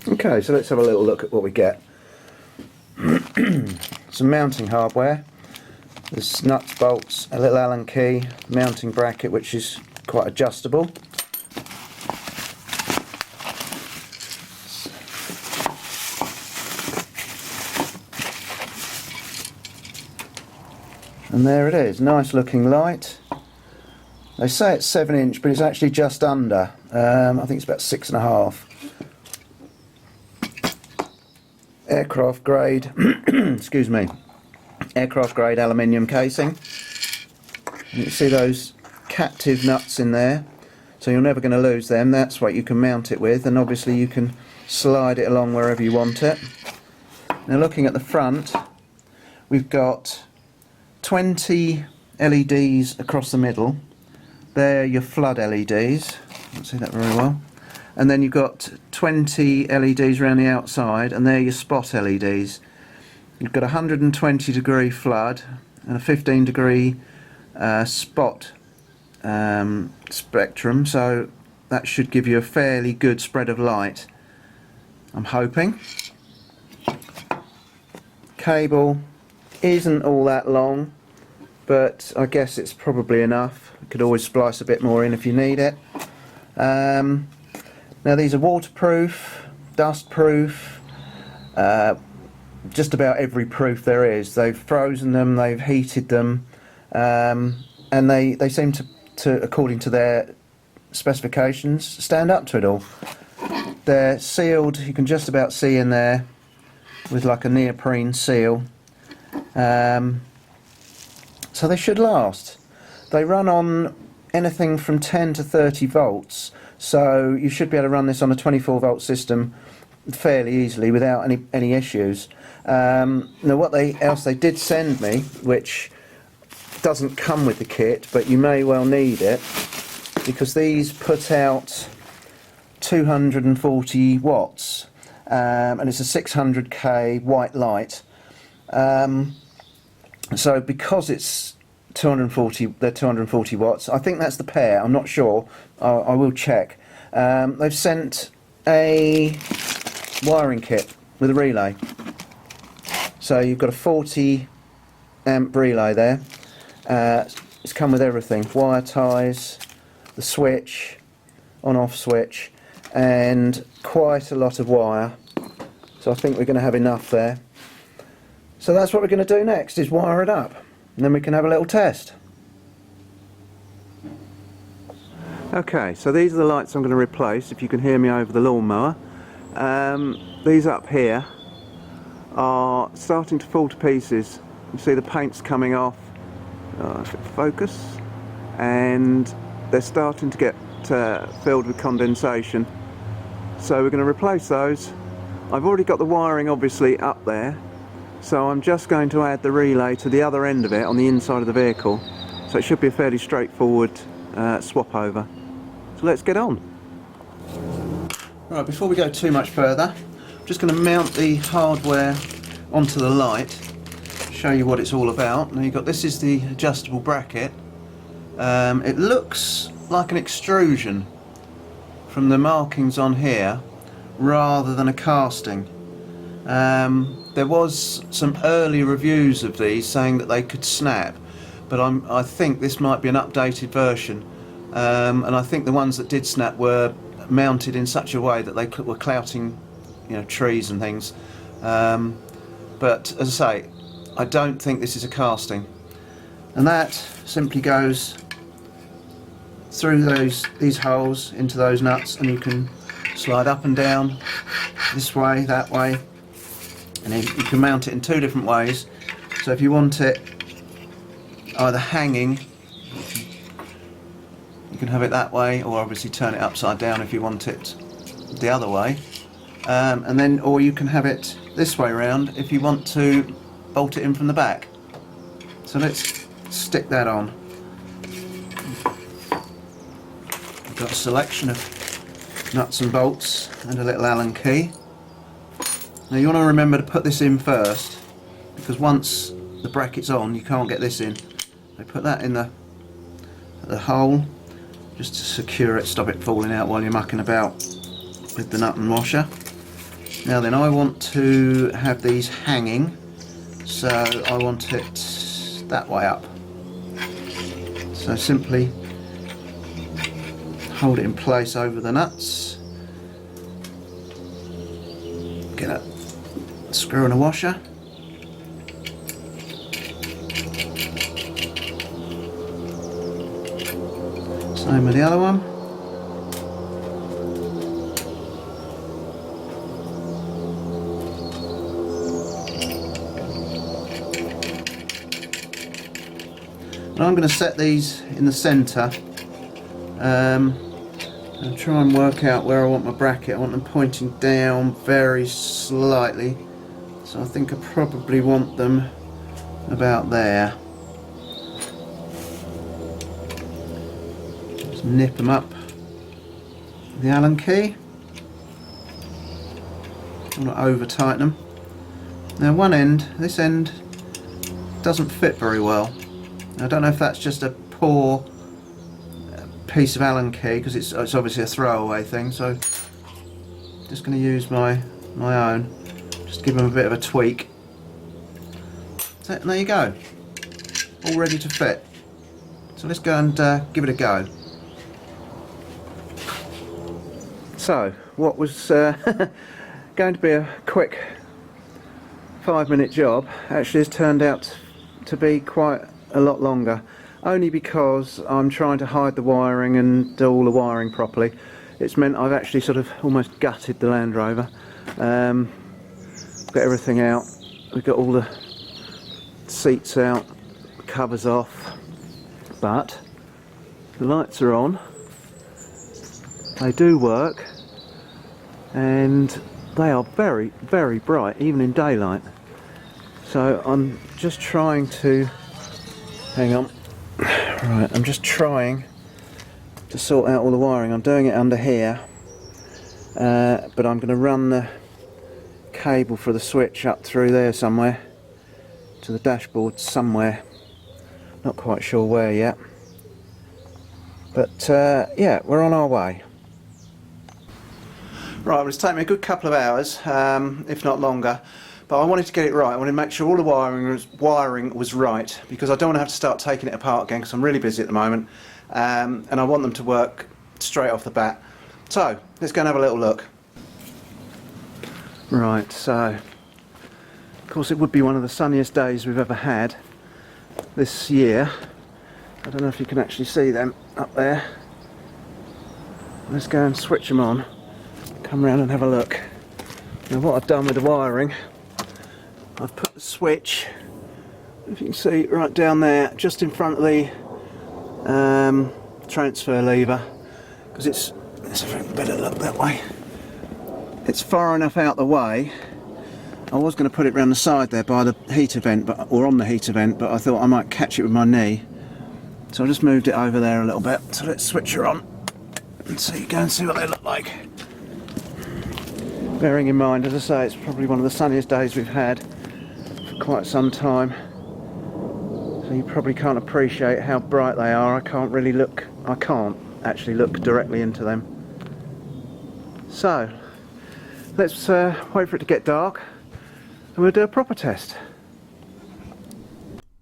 Okay, so let's have a little look at what we get. Some mounting hardware. There's nuts, bolts, a little Allen key, mounting bracket which is quite adjustable. And there it is, nice looking light. They say it's 7-inch, but it's actually just under. I think it's about 6.5. Aircraft grade, excuse me, aircraft grade aluminium casing. And you see those captive nuts in there, so you're never going to lose them. That's what you can mount it with, and obviously you can slide it along wherever you want it. Now looking at the front, we've got 20 LEDs across the middle. They're your flood LEDs, can't see that very well. And then you've got 20 LEDs around the outside, and they're your spot LEDs. You've got a 120 degree flood and a 15 degree spot spectrum, so that should give you a fairly good spread of light, I'm hoping. Cable isn't all that long, but I guess it's probably enough. You could always splice a bit more in if you need it. Now these are waterproof, dustproof, just about every proof there is. They've frozen them, they've heated them, and they seem to, according to their specifications, stand up to it all. They're sealed, you can just about see in there with like a neoprene seal. So they should last. They run on anything from 10 to 30 volts, so you should be able to run this on a 24 volt system fairly easily without any issues. Now what else they did send me, which doesn't come with the kit, but you may well need it, because these put out 240 watts, and it's a 600k white light. So because it's 240 watts, I think that's the pair, I'm not sure, I will check. They've sent a wiring kit with a relay. So you've got a 40 amp relay there. It's come with everything, wire ties, the switch, on-off switch, and quite a lot of wire. So I think we're going to have enough there. So that's what we're going to do next, is wire it up, and then we can have a little test. Okay, so these are the lights I'm going to replace, if you can hear me over the lawnmower. These up here are starting to fall to pieces. You see the paint's coming off, if it focus, and they're starting to get filled with condensation. So we're going to replace those. I've already got the wiring obviously up there, so I'm just going to add the relay to the other end of it on the inside of the vehicle. So it should be a fairly straightforward swap over. So let's get on. Right, before we go too much further, I'm just going to mount the hardware onto the light, show you what it's all about. Now you've got, this is the adjustable bracket. It looks like an extrusion from the markings on here rather than a casting. There was some early reviews of these saying that they could snap, but I think this might be an updated version, and I think the ones that did snap were mounted in such a way that they were clouting, trees and things. But as I say, I don't think this is a casting, and that simply goes through these holes into those nuts, and you can slide up and down this way, that way, and then you can mount it in two different ways. So if you want it either hanging, you can have it that way, or obviously turn it upside down if you want it the other way, and then, or you can have it this way around if you want to bolt it in from the back. So let's stick that on. We've got a selection of nuts and bolts and a little Allen key. Now you want to remember to put this in first, because once the bracket's on you can't get this in. So put that in the hole just to secure it, stop it falling out while you're mucking about with the nut and washer. Now then, I want to have these hanging, so I want it that way up. So simply hold it in place over the nuts, get a screw and a washer, same with the other one. And I'm going to set these in the centre and try and work out where I want my bracket. I want them pointing down very slightly, so I think I probably want them about there. Just nip them up with the Allen key. I want to over tighten them. Now this end doesn't fit very well. I don't know if that's just a poor piece of Allen key, because it's obviously a throwaway thing, so I'm just going to use my own, just give them a bit of a tweak. So, and there you go, all ready to fit. So let's go and give it a go. So what was going to be a quick 5-minute job actually has turned out to be quite a lot longer, only because I'm trying to hide the wiring and do all the wiring properly. It's meant I've actually sort of almost gutted the Land Rover. Got everything out, we've got all the seats out, the covers off, but the lights are on, they do work, and they are very, very bright even in daylight. So I'm just trying to hang on. Right, I'm just trying to sort out all the wiring. I'm doing it under here, but I'm going to run the cable for the switch up through there somewhere to the dashboard somewhere. Not quite sure where yet, but yeah, we're on our way. Right, well, it's taken me a good couple of hours, if not longer. But I wanted to get it right. I wanted to make sure all the wiring was right, because I don't want to have to start taking it apart again, because I'm really busy at the moment, and I want them to work straight off the bat. So let's go and have a little look. Right, so of course it would be one of the sunniest days we've ever had this year. I don't know if you can actually see them up there. Let's go and switch them on, come round and have a look. Now what I've done with the wiring, I've put the switch, if you can see, right down there, just in front of the transfer lever, because let's have a better look that way. It's far enough out the way. I was going to put it round the side there by the heater vent, or on the heater vent, but I thought I might catch it with my knee, so I just moved it over there a little bit. So let's switch her on and go and see what they look like. Bearing in mind, as I say, it's probably one of the sunniest days we've had for quite some time, so you probably can't appreciate how bright they are. I can't actually look directly into them. So let's wait for it to get dark and we'll do a proper test.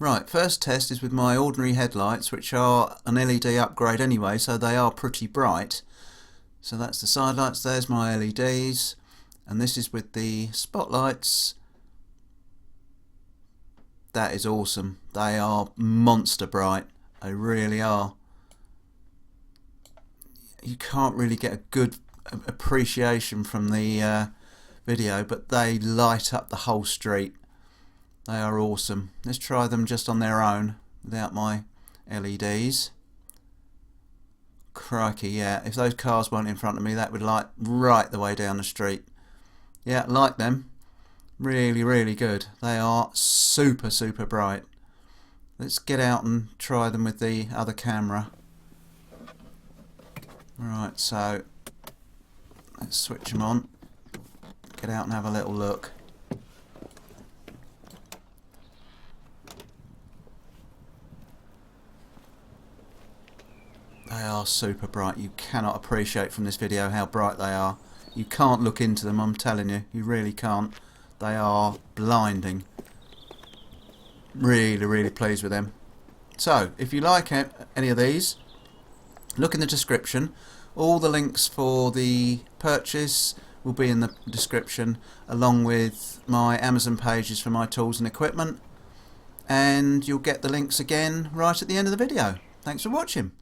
Right, first test is with my ordinary headlights, which are an LED upgrade anyway, so they are pretty bright. So that's the side lights, there's my LEDs. And this is with the spotlights. That is awesome. They are monster bright. They really are. You can't really get a good appreciation from the video, but they light up the whole street. They are awesome. Let's try them just on their own without my LEDs. Crikey, yeah. If those cars weren't in front of me, that would light right the way down the street. Yeah, like them. Really, really good. They are super, super bright. Let's get out and try them with the other camera. Right, so let's switch them on. Get out and have a little look. They are super bright. You cannot appreciate from this video how bright they are. You can't look into them, I'm telling you. You really can't. They are blinding. Really, really pleased with them. So, if you like any of these, look in the description. All the links for the purchase will be in the description, along with my Amazon pages for my tools and equipment. And you'll get the links again right at the end of the video. Thanks for watching.